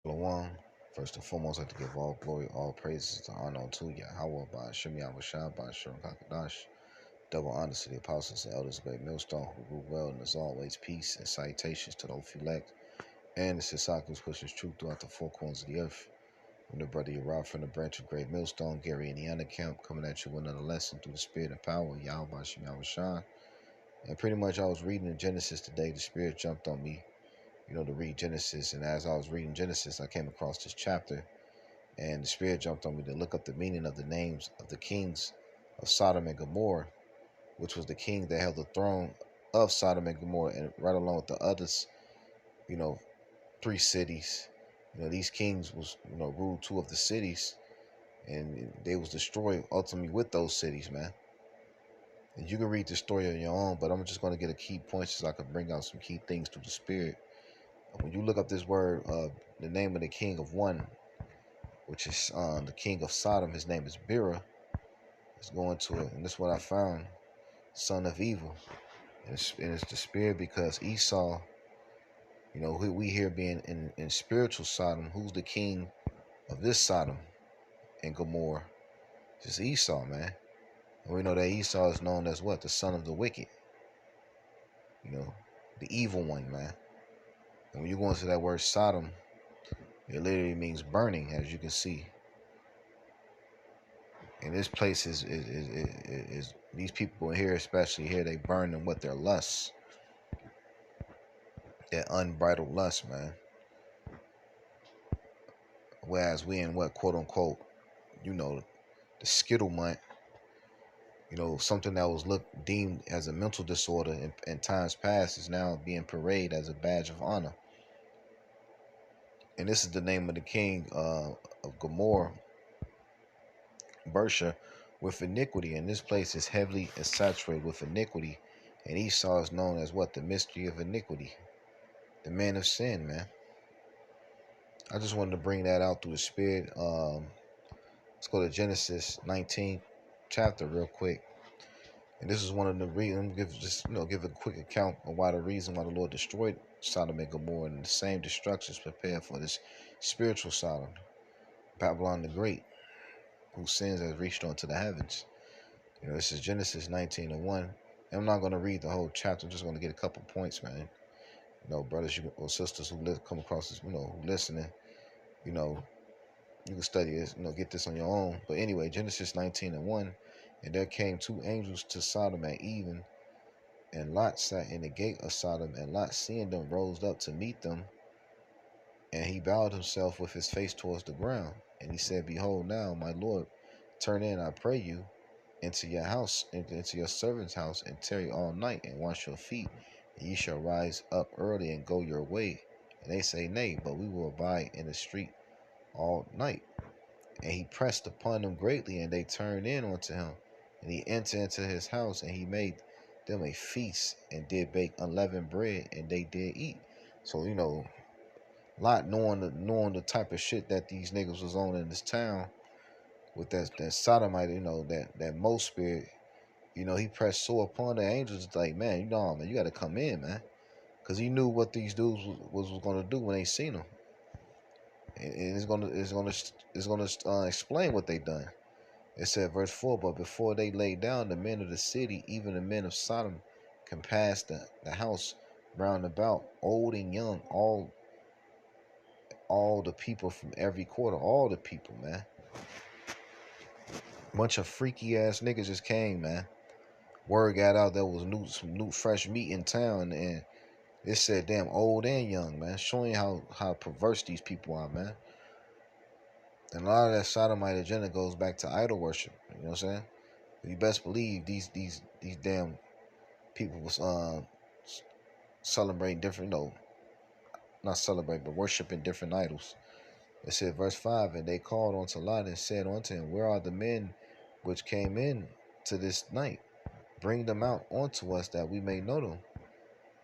Shalom. First and foremost, I'd like to give all glory, all praises, and honor to Yahweh by Shem Yahushua by Shem Kakadash. Double honor to the apostles and elders of Great Millstone who rule well, and as always, peace and salutations to those elect and the Sisakus pushes truth throughout the four corners of the earth. I'm the brother Yerab from the branch of Great Millstone, Gary Indiana Camp, coming at you with another lesson through the spirit and power of Yahweh by Shem Yahushua. And pretty much, I was reading in Genesis today. The spirit jumped on me, to read Genesis. And as I was reading Genesis, I came across this chapter. And the spirit jumped on me to look up the meaning of the names of the kings of Sodom and Gomorrah, which was the king that held the throne of Sodom and Gomorrah, and right along with the others, you know, three cities. These kings was, ruled two of the cities, and they was destroyed ultimately with those cities, man. And you can read the story on your own, but I'm just going to get a key points so I can bring out some key things through the spirit. When you look up this word, the name of the king of one, which is the king of Sodom, his name is Bera. Let's go into it, and this is what I found: son of evil. And it's the spirit because Esau, who we here being in spiritual Sodom, who's the king of this Sodom and Gomorrah? It's Esau, man. And we know that Esau is known as what? The son of the wicked. The evil one, man. And when you go into that word Sodom, it literally means burning, as you can see. And this place is these people here, especially here, they burn in what their lusts, that unbridled lust, man. Whereas we in what, quote unquote, the skittle month, something that was deemed as a mental disorder in times past is now being paraded as a badge of honor. And this is the name of the king of Gomorrah, Bersha, with iniquity. And this place is heavily saturated with iniquity. And Esau is known as what? The mystery of iniquity. The man of sin, man. I just wanted to bring that out through the spirit. Let's go to Genesis 19 chapter real quick. And this is one of the reasons. Give a quick account of why the Lord destroyed Sodom and Gomorrah, and the same destruction is prepared for this spiritual Sodom, Babylon the Great, whose sins has reached onto the heavens. This is Genesis 19:1. And I'm not going to read the whole chapter. I'm just going to get a couple points, man. Brothers or sisters who come across this, who listening, you can study this, get this on your own. But anyway, Genesis 19:1. And there came two angels to Sodom at even, and Lot sat in the gate of Sodom, and Lot, seeing them, rose up to meet them, and he bowed himself with his face towards the ground. And he said, Behold, now, my Lord, turn in, I pray you, into your house, into your servant's house, and tarry all night, and wash your feet, and ye shall rise up early and go your way. And they say, Nay, but we will abide in the street all night. And he pressed upon them greatly, and they turned in unto him. And he entered into his house, and he made them a feast, and did bake unleavened bread, and they did eat. So, Lot, knowing the type of shit that these niggas was on in this town, with that sodomite, that most spirit, he pressed so upon the angels, like, man, man, you got to come in, man, because he knew what these dudes was going to do when they seen him, and it's gonna explain what they done. It said, verse 4, but before they lay down, the men of the city, even the men of Sodom, compassed the house round about, old and young, all the people from every quarter, all the people, man. Bunch of freaky ass niggas just came, man. Word got out there was some new fresh meat in town, and it said damn old and young, man, showing how perverse these people are, man. And a lot of that sodomite agenda goes back to idol worship. You know what I'm saying? You best believe these damn people was celebrating different, not celebrating, but worshiping different idols. It said, verse 5, and they called unto Lot and said unto him, Where are the men which came in to this night? Bring them out unto us that we may know them.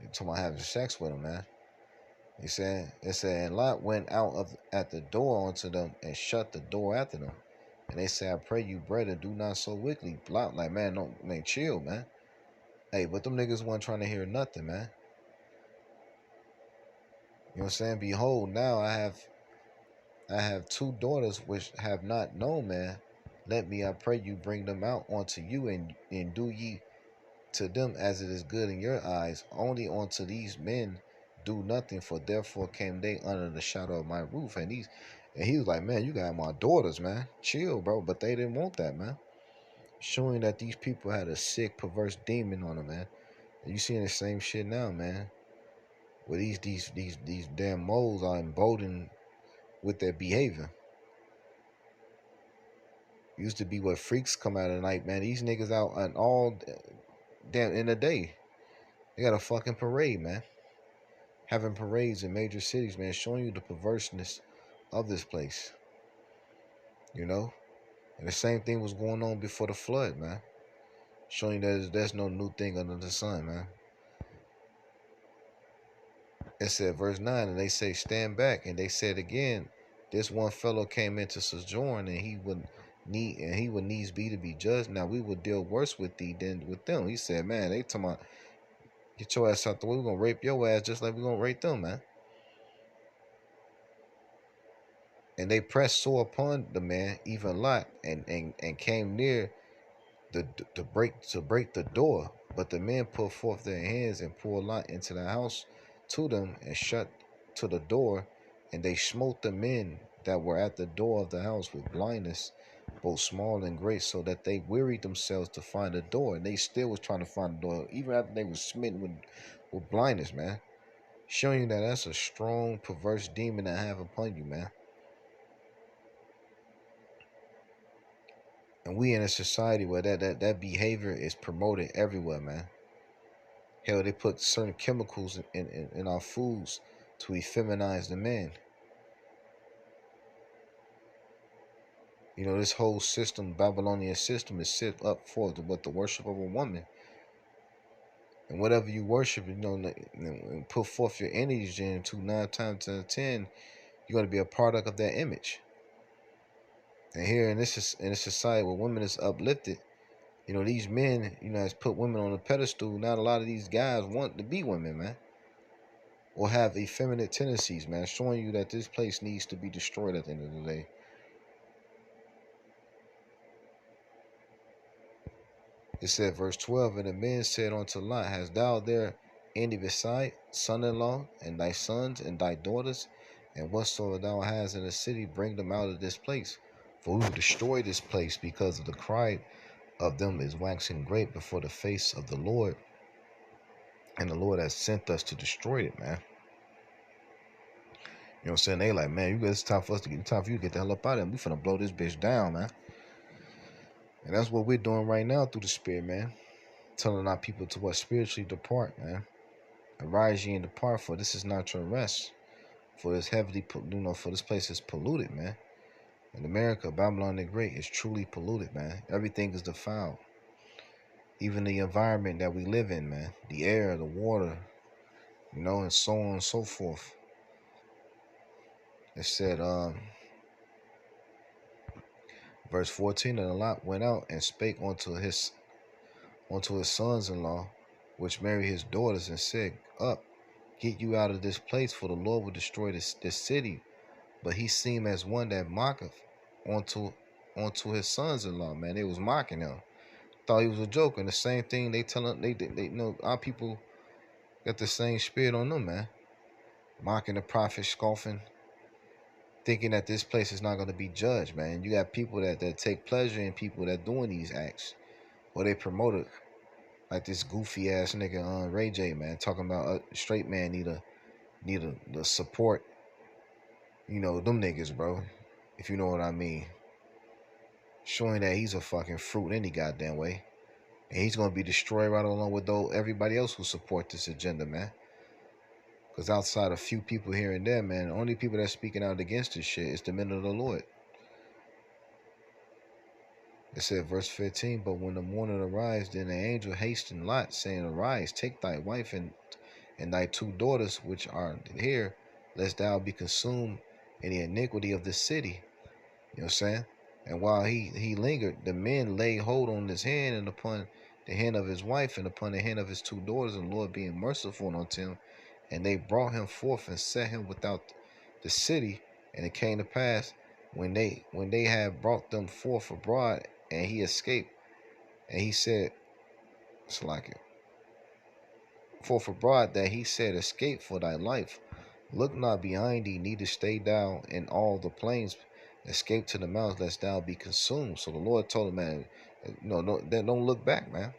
You're talking about having sex with them, man. It said, and Lot went out at the door unto them and shut the door after them. And they said, I pray you, brethren, do not so wickedly. Lot, like, man, chill, man. Hey, but them niggas weren't trying to hear nothing, man. You know what I'm saying? Behold, now I have I have two daughters which have not known man. Let me, I pray you, bring them out unto you, and do ye to them as it is good in your eyes. Only unto these men do nothing, for therefore came they under the shadow of my roof. And he was like, man, you got my daughters, man. Chill, bro. But they didn't want that, man. Showing that these people had a sick, perverse demon on them, man. And you seeing the same shit now, man. Where these damn moles are emboldened with their behavior. Used to be what freaks come out at night, man. These niggas out on all damn in the day. They got a fucking parade, man. Having parades in major cities, man, showing you the perverseness of this place. You know? And the same thing was going on before the flood, man. Showing you that there's no new thing under the sun, man. It said, verse 9, and they say, stand back. And they said again, this one fellow came into sojourn, and he would needs be to be judged. Now we would deal worse with thee than with them. He said, man, they talking about, get your ass out the way. We're going to rape your ass just like we're going to rape them, man. And they pressed sore upon the man, even Lot, and came near to break the door. But the men put forth their hands and poured Lot into the house to them, and shut to the door. And they smote the men that were at the door of the house with blindness, both small and great, so that they wearied themselves to find a door. And they still was trying to find a door, even after they was smitten with blindness, man. Showing you that that's a strong, perverse demon that have upon you, man. And we in a society where that behavior is promoted everywhere, man. Hell, they put certain chemicals in our foods to effeminize the man. You know, this whole system, Babylonian system, is set up for the worship of a woman. And whatever you worship, you know, and put forth your energy into 9 times out of 10, you're going to be a product of that image. And here in this society where women is uplifted, you know, these men, you know, has put women on a pedestal. Not a lot of these guys want to be women, man. Or have effeminate tendencies, man. Showing you that this place needs to be destroyed at the end of the day. It said, verse 12, and the men said unto Lot, hast thou there any beside son-in-law, and thy sons, and thy daughters? And whatsoever thou hast in the city, bring them out of this place. For we will destroy this place, because of the cry of them is waxing great before the face of the Lord. And the Lord has sent us to destroy it, man. You know what I'm saying? They like, man, it's time for us to get, time for you to get the hell up out of here. We finna blow this bitch down, man. And that's what we're doing right now through the Spirit, man. Telling our people to what? Spiritually depart, man. Arise ye and depart, for this is not your rest. For this heavily, you know, for this place is polluted, man. In America, Babylon the Great is truly polluted, man. Everything is defiled. Even the environment that we live in, man. The air, the water, you know, and so on and so forth. It said, verse 14, and Lot went out and spake unto his sons-in-law, which married his daughters, and said, up, get you out of this place, for the Lord will destroy this city. But he seemed as one that mocketh unto his sons-in-law, man. They was mocking him. Thought he was a joke. And the same thing they you know, our people got the same spirit on them, man. Mocking the prophet, scoffing, thinking that this place is not going to be judged, man. You got people that take pleasure in people that doing these acts, or they promote it. Like this goofy ass nigga Ray J, man, talking about a straight man need the support. You know, them niggas, bro. If you know what I mean. Showing that he's a fucking fruit any goddamn way. And he's gonna be destroyed right along with everybody else who support this agenda, man. Because outside a few people here and there, man, the only people that's speaking out against this shit is the men of the Lord. It said, verse 15, but when the morning arise, then the angel hastened Lot, saying, arise, take thy wife and thy two daughters which are here, lest thou be consumed in the iniquity of this city. You know what I'm saying? And while he lingered, the men laid hold on his hand, and upon the hand of his wife, and upon the hand of his two daughters, and the Lord being merciful unto him. And they brought him forth and set him without the city, And it came to pass when they had brought them forth abroad, and he escaped, and he said, it's like it, forth abroad, that he said, escape for thy life. Look not behind thee, neither stay down in all the plains. Escape to the mountains, lest thou be consumed. So the Lord told him, man, no, don't look back, man.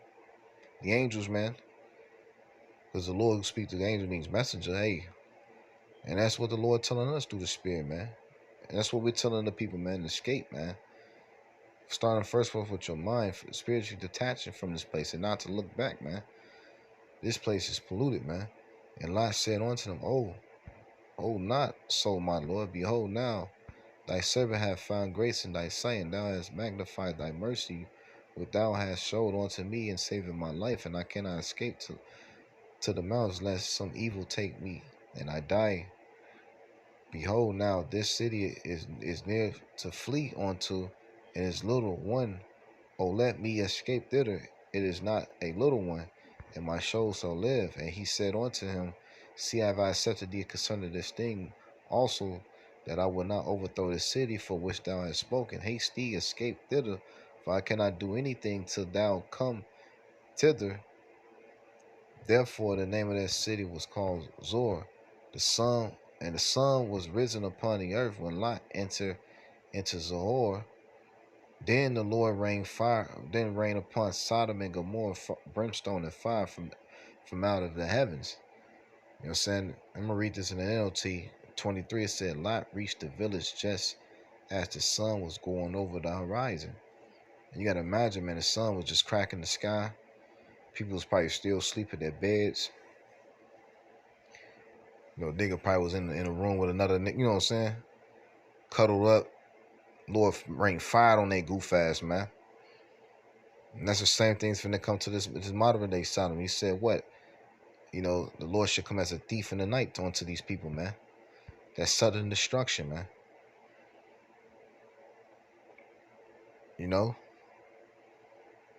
The angels, man, because the Lord who speaks to the angel means messenger. Hey, and that's what the Lord telling us through the Spirit, man. And that's what we're telling the people, man. Escape, man. Starting first off with your mind, spiritually detaching from this place, and not to look back, man. This place is polluted, man. And Lot said unto them, Oh, not so, my Lord. Behold, now thy servant hath found grace in thy sight, and thou hast magnified thy mercy, which thou hast showed unto me in saving my life, and I cannot escape to the mountains, lest some evil take me, and I die. Behold, now this city is near to flee unto, and is little one. Oh, let me escape thither. It is not a little one, and my soul shall live. And he said unto him, See, have I accepted thee concerning this thing also, that I will not overthrow the city for which thou hast spoken. Haste thee, escape thither, for I cannot do anything till thou come thither. Therefore the name of that city was called Zor. The sun was risen upon the earth when Lot entered into Zoar. Then the Lord rained upon Sodom and Gomorrah brimstone and fire from out of the heavens. You know what I'm saying? I'm gonna read this in the NLT 23. It said Lot reached the village just as the sun was going over the horizon. And you gotta imagine, man, the sun was just cracking the sky. People was probably still asleep in their beds. You know, nigga probably was in a room with another nigga, you know what I'm saying? Cuddled up. Lord rained fire on that goof ass, man. And that's the same thing's finna come to this modern day Sodom. He said what? You know, the Lord should come as a thief in the night onto these people, man. That's sudden destruction, man. You know?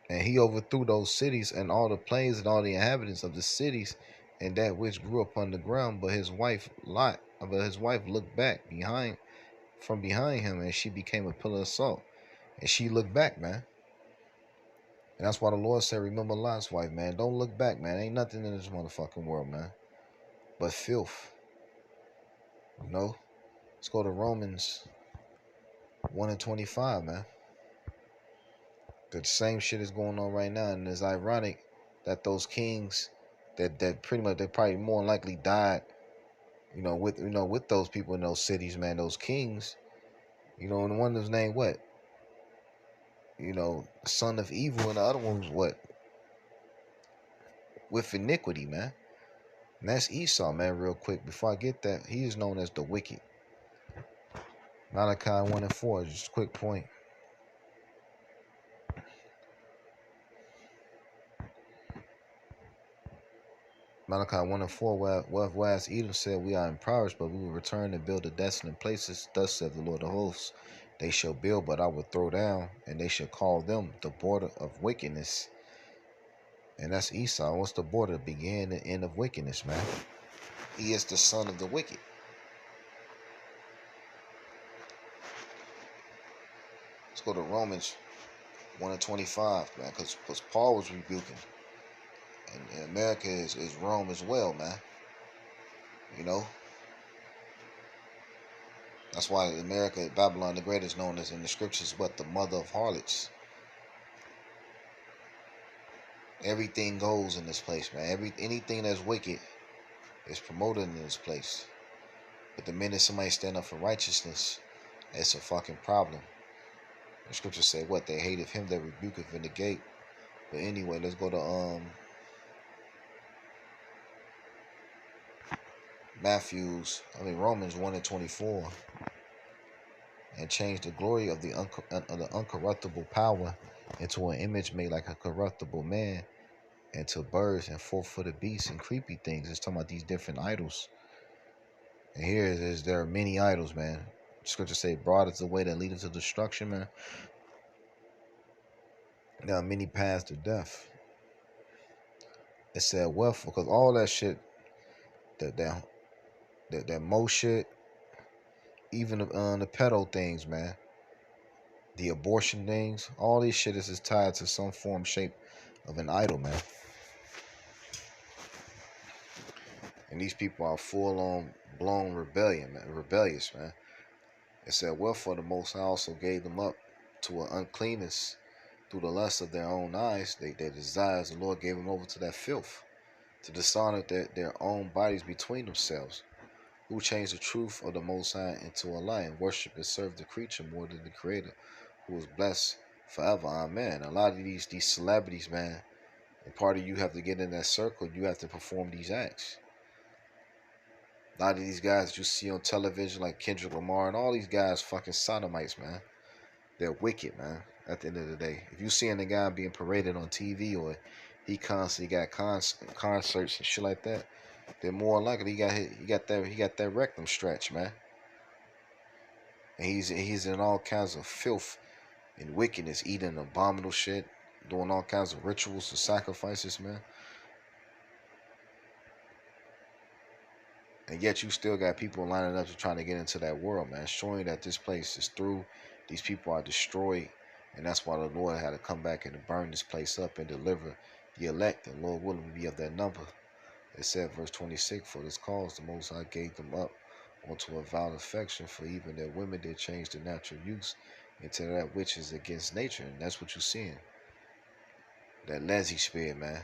And he overthrew those cities and all the plains and all the inhabitants of the cities and that which grew upon the ground. But his wife looked back from behind him, and she became a pillar of salt. And she looked back, man. And that's why the Lord said, remember Lot's wife, man. Don't look back, man. Ain't nothing in this motherfucking world, man, but filth. You know? Let's go to Romans 1:25, man. The same shit is going on right now, and it's ironic that those kings that pretty much they probably more likely died, with those people in those cities, man, those kings, and one was named what? Son of evil, and the other one was what? With iniquity, man. And that's Esau, man, real quick. Before I get that, he is known as the wicked. Malachi 1:4, just a quick point. Malachi 1:4, whereas Edom said, We are impoverished, but we will return and build the desolate places. Thus saith the Lord of hosts, They shall build, but I will throw down, and they shall call them the border of wickedness. And that's Esau. What's the border? The beginning and end of wickedness, man. He is the son of the wicked. Let's go to Romans 1:25, man, because Paul was rebuking. And America is Rome as well, man. That's why America, Babylon the Great, is known as in the scriptures, but the mother of harlots. Everything goes in this place, man. Anything that's wicked is promoted in this place. But the minute somebody stand up for righteousness, it's a fucking problem. The scriptures say what? They hated him that rebuketh in the gate. But anyway, let's go to Romans 1:24. And change the glory of the uncorruptible power into an image made like a corruptible man, and to birds and four-footed beasts and creepy things. It's talking about these different idols. And here is there are many idols, man. Scripture say, broad is the way that leadeth to destruction, man. There are many paths to death. It said wealth, because all that shit, that mo shit, even the pedo things, man. The abortion things, all these shit is tied to some form, shape of an idol, man. And these people are full on blown rebellious, man. It said, wherefore the Most High also gave them up to an uncleanness through the lust of their own eyes, their desires. The Lord gave them over to that filth, to dishonor their own bodies between themselves, who changed the truth of the Most High into a lie, and worship and serve the creature more than the Creator, who is blessed forever. Amen. A lot of these celebrities, man, and part of you have to get in that circle. You have to perform these acts. A lot of these guys you see on television, like Kendrick Lamar and all these guys, fucking sodomites, man. They're wicked, man. At the end of the day, if you seeing the guy being paraded on TV, or he constantly got concerts and shit like that, then more likely he got that rectum stretch, man. And he's in all kinds of filth and wickedness, eating abominable shit, doing all kinds of rituals and sacrifices, man. And yet you still got people lining up to trying to get into that world, man, showing that this place is through. These people are destroyed, and that's why the Lord had to come back and burn this place up and deliver the elect, and Lord willing to be of that number. It said, verse 26, for this cause the Most High gave them up unto a vile affection, for even their women did change the natural use into that which is against nature. And that's what you're seeing. That Leslie spirit, man.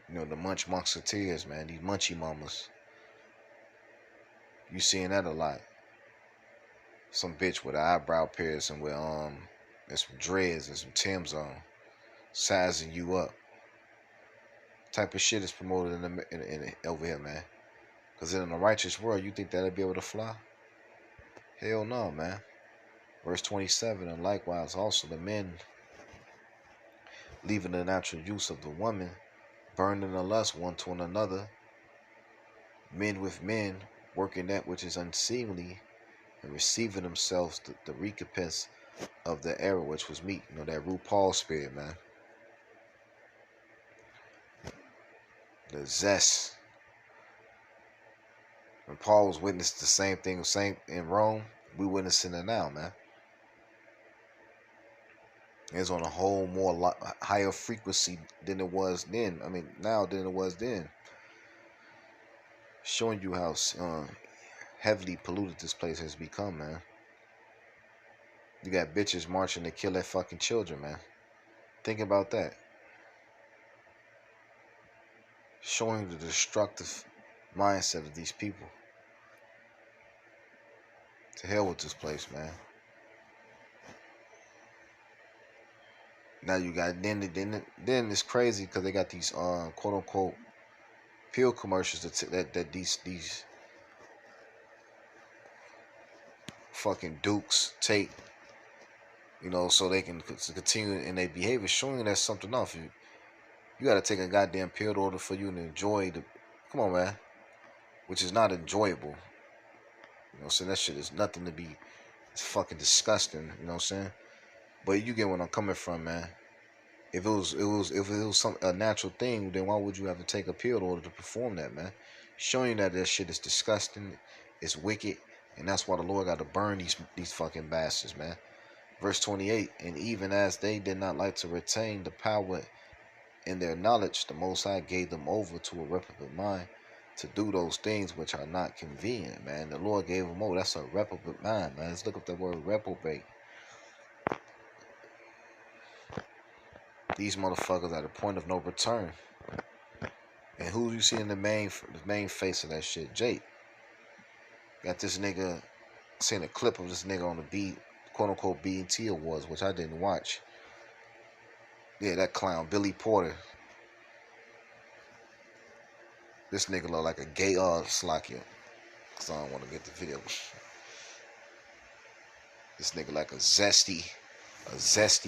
You know, the munch musketeers, man. These munchy mamas. You seeing that a lot. Some bitch with an eyebrow piercing with and some dreads and some Timbs on, sizing you up. Type of shit is promoted in over here, man. Cause in a righteous world, you think that'll be able to fly? Hell no, man. Verse 27, and likewise also the men, leaving the natural use of the woman, burning the lust one to another, men with men, working that which is unseemly, and receiving themselves the recompense of the error which was meet. You know, that RuPaul spirit, man. The zest. When Paul was witnessing the same thing, in Rome, we witnessing it now, man. It's on a whole more higher frequency than it was then. I mean, now than it was then. Showing you how heavily polluted this place has become, man. You got bitches marching to kill their fucking children, man. Think about that. Showing the destructive mindset of these people. To hell with this place, man. Now you got then it's crazy because they got these quote unquote pill commercials that these fucking dukes take, you know, so they can continue in their behavior, showing that something off. You got to take a goddamn pill in order for you to enjoy the. Come on, man. Which is not enjoyable. You know, so that shit is nothing to be. It's fucking disgusting. You know what I'm saying? But you get where I'm coming from, man. If it was a natural thing, then why would you have to take a pill in order to perform that, man? Showing you that shit is disgusting, it's wicked, and that's why the Lord got to burn these fucking bastards, man. Verse 28, and even as they did not like to retain the power in their knowledge, the Most High gave them over to a reprobate mind to do those things which are not convenient, man. The Lord gave them over. That's a reprobate mind, man. Let's look up that word reprobate. These motherfuckers are at the point of no return. And who you see in the main face of that shit? Jake. Got this nigga, seen a clip of this nigga on the quote unquote BET Awards, which I didn't watch. Yeah, that clown, Billy Porter. This nigga look like a gay Slakia. Cause I don't want to get the video. This nigga like a zesty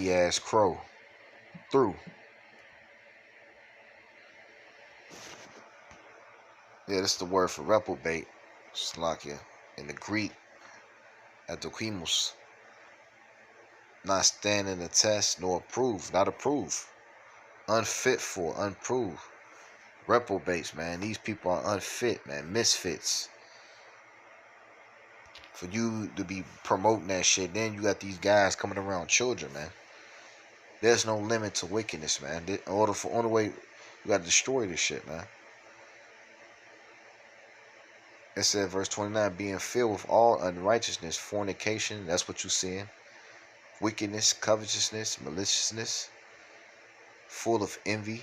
ass crow. Through. Yeah, this is the word for reprobate, Slakia. In the Greek, adokimos. Not standing the test, nor approved, not approved. Unfit for, unproved. Reprobates, man. These people are unfit, man. Misfits. For you to be promoting that shit, then you got these guys coming around children, man. There's no limit to wickedness, man. Only way you gotta destroy this shit, man. It said, verse 29, being filled with all unrighteousness, fornication, that's what you're seeing. Wickedness, covetousness, maliciousness, full of envy,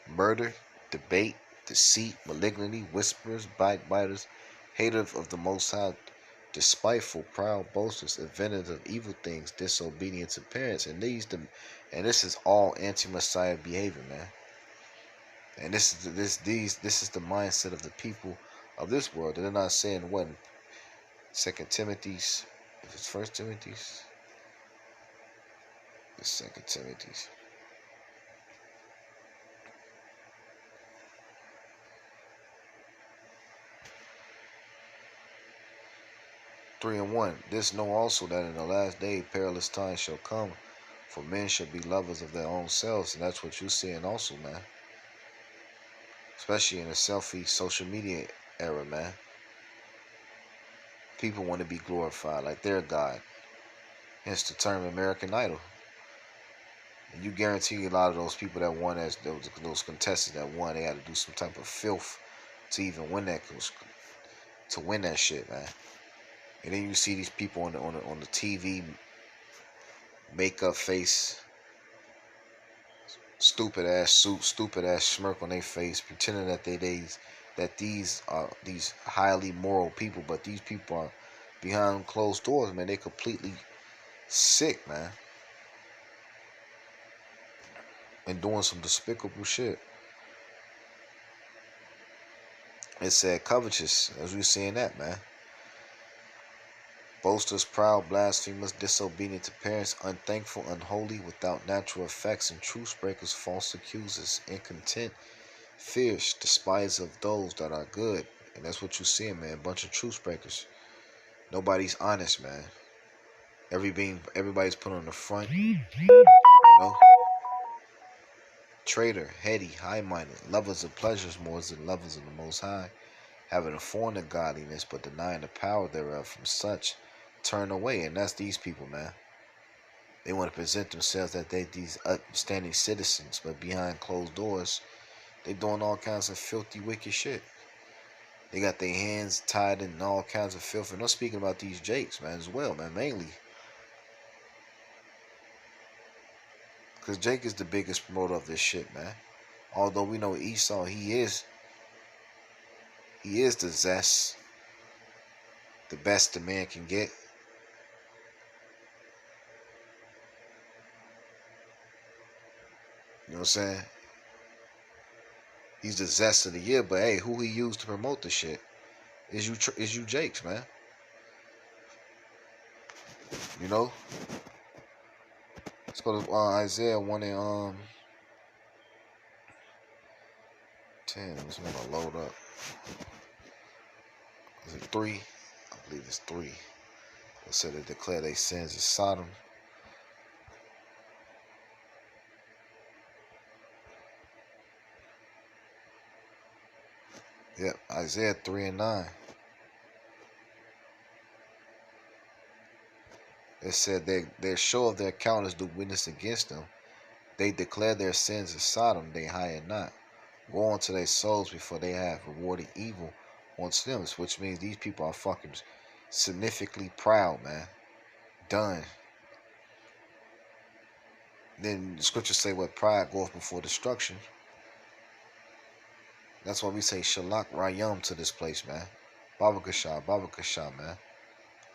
murder, debate, deceit, malignity, whisperers, backbiters, haters of the Most High, despiteful, proud, boasters, inventors of evil things, disobedient to parents, and this is all anti-Messiah behavior, man. And this is the mindset of the people of this world. They're not saying what in Second Timothy's, if it's First Timothy's, it's Second Timothy's. 3:1. This know also that in the last day perilous times shall come, for men shall be lovers of their own selves, and that's what you're seeing also, man. Especially in the selfie social media era, man. People want to be glorified like they're God. Hence the term American Idol. And you guarantee a lot of those people that won, as those contestants that won, they had to do some type of filth to even win that shit, man. And then you see these people on the TV, makeup face, stupid ass suit, stupid ass smirk on their face, pretending that these are these highly moral people, but these people are behind closed doors, man. They completely sick, man, and doing some despicable shit. It said covetous, as we seeing that, man. Boasters, proud, blasphemers, disobedient to parents, unthankful, unholy, without natural effects, and truce breakers, false accusers, incontent, fierce, despisers of those that are good. And that's what you're seeing, man. A bunch of truce breakers. Nobody's honest, man. Everybody's put on the front, you know. Traitor, heady, high-minded, lovers of pleasures more than lovers of the Most High, having a form of godliness, but denying the power thereof. From such turn away. And that's these people, man. They want to present themselves that they these upstanding citizens, but behind closed doors, they doing all kinds of filthy, wicked shit. They got their hands tied in all kinds of filth. And I'm speaking about these Jakes, man, as well, man, mainly. Because Jake is the biggest promoter of this shit, man. Although we know Esau, he is the zest, the best the man can get. You know what I'm saying? He's the zest of the year, but hey, who he used to promote the shit is you Jakes, man. You know? Let's go to Isaiah 1 and 10. Let's gonna load up. Is it 3? I believe it's 3. It said they declare their sins as Sodom. Yep, Isaiah 3 and 9. It said they're sure of their accountants do witness against them. They declare their sins as Sodom, they hide not. Woe unto their souls before they have rewarded evil onto them, which means these people are fucking significantly proud, man. Done. Then the scriptures say what pride goeth before destruction. That's why we say Shalak Rayam to this place, man. Baba Kasha, man.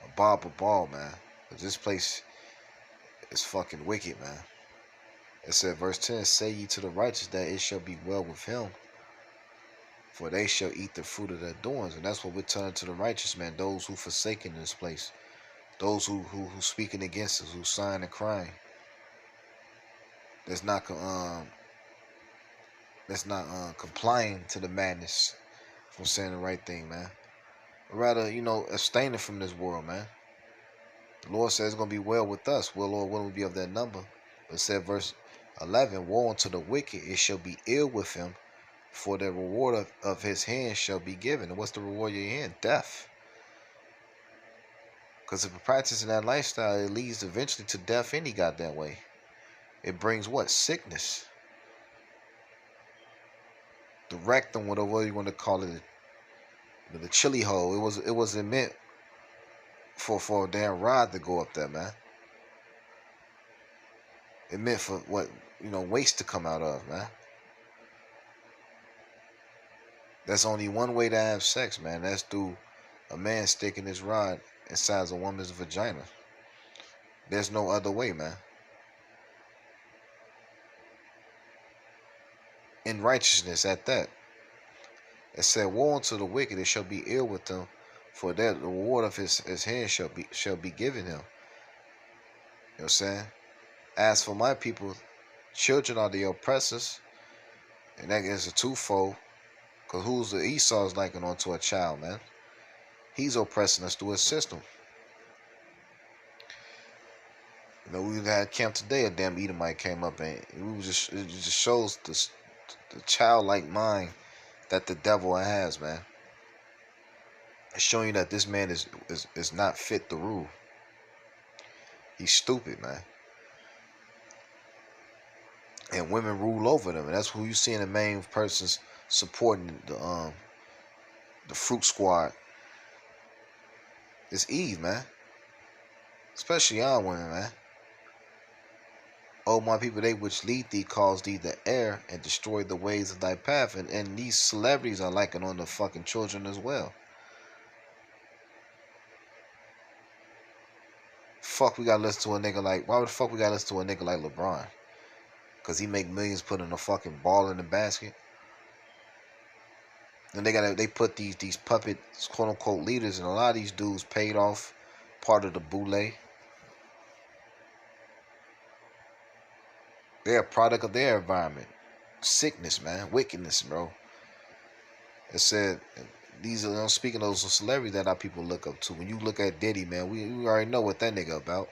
A ball, man. But this place is fucking wicked, man. It said, verse 10, say ye to the righteous that it shall be well with him, for they shall eat the fruit of their doings. And that's what we're telling to the righteous, man. Those who forsaken this place. Those who speaking against us, who sighing and crying. That's not complying to the madness from saying the right thing, man. But rather, abstaining from this world, man. The Lord says it's going to be well with us. Well, Lord, will we be of that number? But it said, verse 11, woe unto the wicked, it shall be ill with him, For the reward of his hand shall be given. And what's the reward of your hand? Death. Because if you're practicing that lifestyle, it leads eventually to death any goddamn way. It brings what? Sickness. The rectum, whatever you want to call it, the chili hole. It wasn't meant for a damn rod to go up there, man. It meant for what, waste to come out of, man. That's only one way to have sex, man. That's through a man sticking his rod inside a woman's vagina. There's no other way, man. In righteousness at that. It said, woe unto the wicked, it shall be ill with them, for that the reward of his hand shall be given him. You know what I'm saying? As for my people, children are the oppressors, and that is a twofold. Because who's the Esau's liking onto a child, man? He's oppressing us through his system. We had camp today. A damn Edomite came up, and it just shows the childlike mind that the devil has, man. It's showing you that this man is not fit to rule. He's stupid, man. And women rule over them, and that's who you see in the main persons supporting the fruit squad. It's Eve, man. Especially young women, man. Oh, my people, they which lead thee cause thee to err and destroy the ways of thy path. And these celebrities are liking on the fucking children as well. Fuck, we gotta listen to a nigga like, why the fuck we gotta listen to a nigga like LeBron? Because he make millions putting a fucking ball in the basket. And they put these puppet quote unquote leaders, and a lot of these dudes paid off part of the boule. They're a product of their environment. Sickness, man. Wickedness, bro. It said, these are, speaking of those celebrities that our people look up to. When you look at Diddy, man, we already know what that nigga about.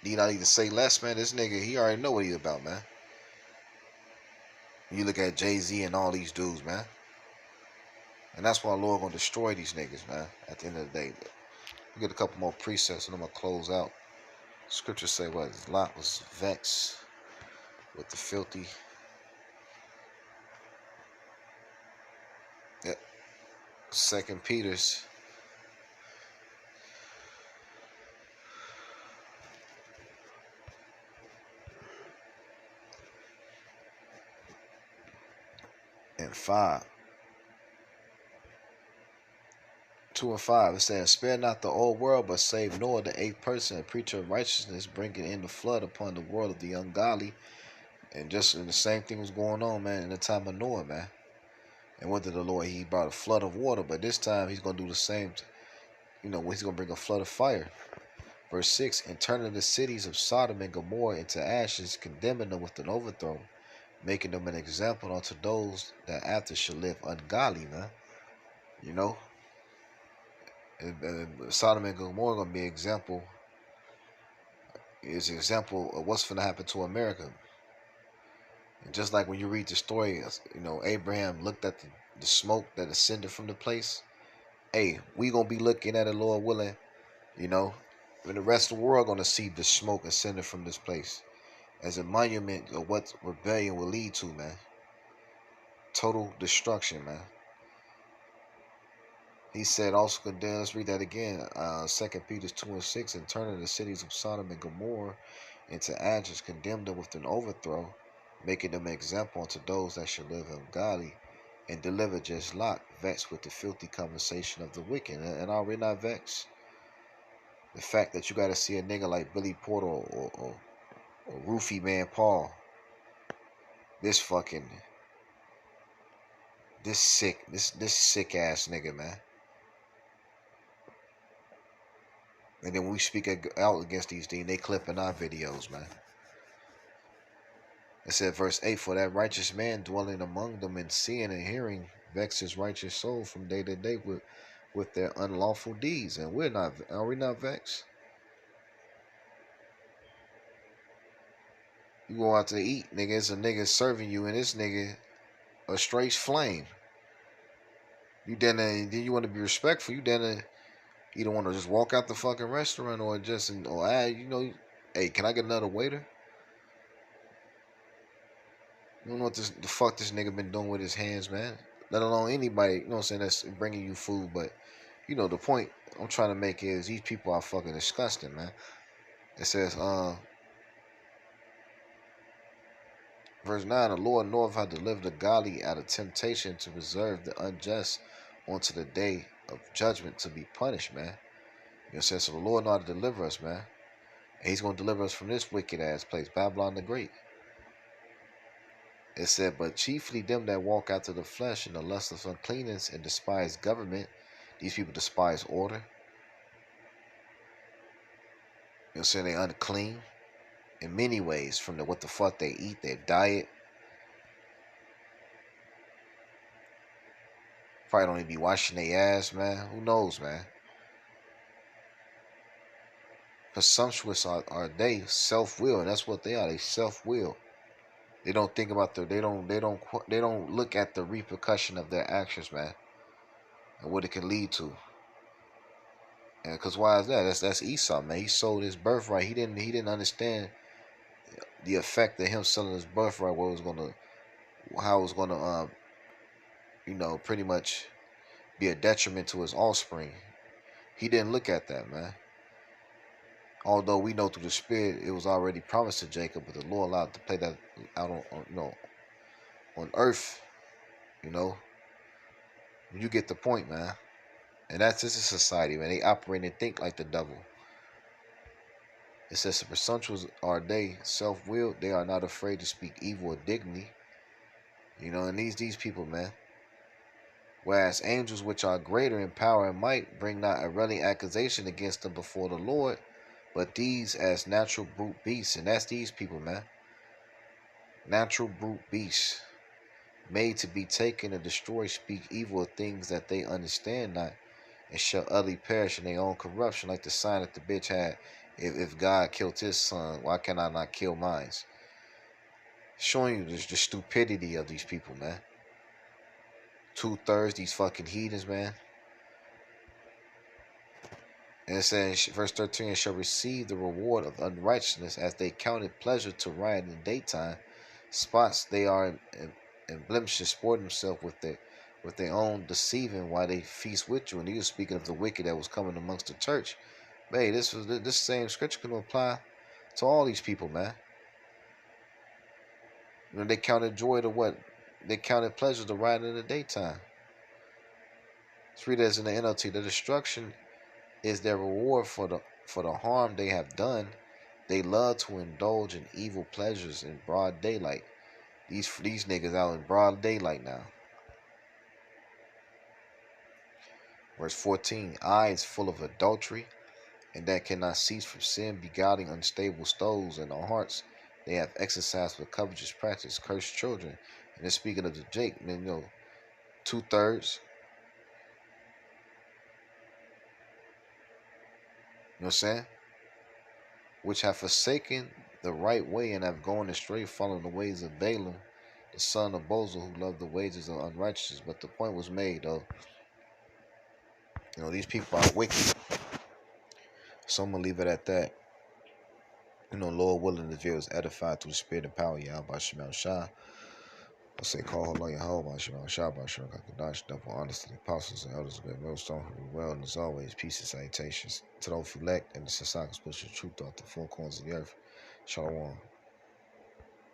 You not need to say less, man. This nigga, he already know what he about, man. When you look at Jay-Z and all these dudes, man. And that's why the Lord gonna destroy these niggas, man, at the end of the day. We get a couple more precepts and I'm gonna close out. Scriptures say what? Lot was vexed with the filthy. Yep. 2 Peter's. And 5. 2 and 5. It says, spare not the old world, but save Noah, the 8th person, a preacher of righteousness, bringing in the flood upon the world of the ungodly. And the same thing was going on, man, in the time of Noah, man. And what did the Lord? He brought a flood of water, but this time he's going to do the same. He's going to bring a flood of fire. Verse 6, and turning the cities of Sodom and Gomorrah into ashes, condemning them with an overthrow, making them an example unto those that after shall live ungodly, man. And Sodom and Gomorrah going to be an example. Is an example of what's going to happen to America. And just like when you read the story, Abraham looked at the smoke that ascended from the place. Hey, we going to be looking at it, Lord willing, when the rest of the world going to see the smoke ascending from this place as a monument of what rebellion will lead to, man. Total destruction, man. He said also condemn, let's read that again, 2 Peter 2 and 6, and turning the cities of Sodom and Gomorrah into ashes, condemned them with an overthrow, making them an example unto those that shall live ungodly, and deliver just Lot, vexed with the filthy conversation of the wicked. And are we not vexed? The fact that you got to see a nigga like Billy Porter or Roofie Man Paul, this sick ass nigga, man. And then when we speak out against these things, they clipping our videos, man. It said, verse 8, for that righteous man dwelling among them and seeing and hearing vex his righteous soul from day to day with their unlawful deeds. And are we not vexed? You go out to eat, nigga, it's a nigga serving you, and this nigga a straight flame. You then you want to be respectful. You then either want to just walk out the fucking restaurant or just or hey, can I get another waiter? You don't know what the fuck this nigga been doing with his hands, man. Let alone anybody, you know what I'm saying, that's bringing you food. But the point I'm trying to make is these people are fucking disgusting, man. It says, verse 9, the Lord knoweth how to deliver the godly out of temptation, to reserve the unjust unto the day of judgment, to be punished, man. You know what I'm saying? So the Lord know how to deliver us, man. And he's going to deliver us from this wicked ass place, Babylon the Great. It said, but chiefly them that walk after the flesh in the lust of uncleanness and despise government. These people despise order. You know what I'm saying? They unclean in many ways, from what the fuck they eat, their diet. Probably don't even be washing their ass, man. Who knows, man? Presumptuous are they, self-will, and that's what they are. They self-will. They don't think about they don't look at the repercussion of their actions, man, and what it can lead to. And because why is that? That's Esau, man. He sold his birthright. He didn't understand the effect of him selling his birthright. How it was gonna pretty much be a detriment to his offspring. He didn't look at that, man. Although we know through the spirit it was already promised to Jacob, but the Lord allowed to play that out on earth. You get the point, man. And that's just a society, man. They operate and think like the devil. It says the presumptuous are they, self-willed. They are not afraid to speak evil or dignity. And these people, man. Whereas angels, which are greater in power and might, bring not a railing accusation against them before the Lord, but these as natural brute beasts. And that's these people, man. Natural brute beasts, made to be taken and destroyed, speak evil of things that they understand not, and shall utterly perish in their own corruption, like the sign that the bitch had. If God killed his son, why can I not kill mine? Showing you the stupidity of these people, man. 2/3 these fucking heathens, man. And it says, verse 13, shall receive the reward of unrighteousness, as they counted pleasure to riot in the daytime. Spots they are in blemishes, sport themselves with their own deceiving, while they feast with you. And he was speaking of the wicked that was coming amongst the church. Man, this same scripture can apply to all these people, man. They counted joy to what? They counted pleasure to ride in the daytime. Let's read as in the NLT. The destruction is their reward for the harm they have done. They love to indulge in evil pleasures in broad daylight. These niggas out in broad daylight now. Verse 14. Eyes full of adultery, and that cannot cease from sin, beguiling unstable souls, in their hearts they have exercised with covetous practice, cursed children. And then speaking of the Jake, then 2/3. You know what I'm saying? Which have forsaken the right way and have gone astray, following the ways of Balaam, the son of Bozel, who loved the wages of unrighteousness. But the point was made, though. These people are wicked. So I'm gonna leave it at that. Lord willing, the view is edified through the spirit and power. Yah by Shemel Shah. I say, call Allah Yahweh by Shemel Shah by Shem Kakadash, double honestly, apostles and elders of the millstone who do well, and as always, peace and salutations to those who elect and the society spiritual truth throughout the four corners of the earth. Shalom.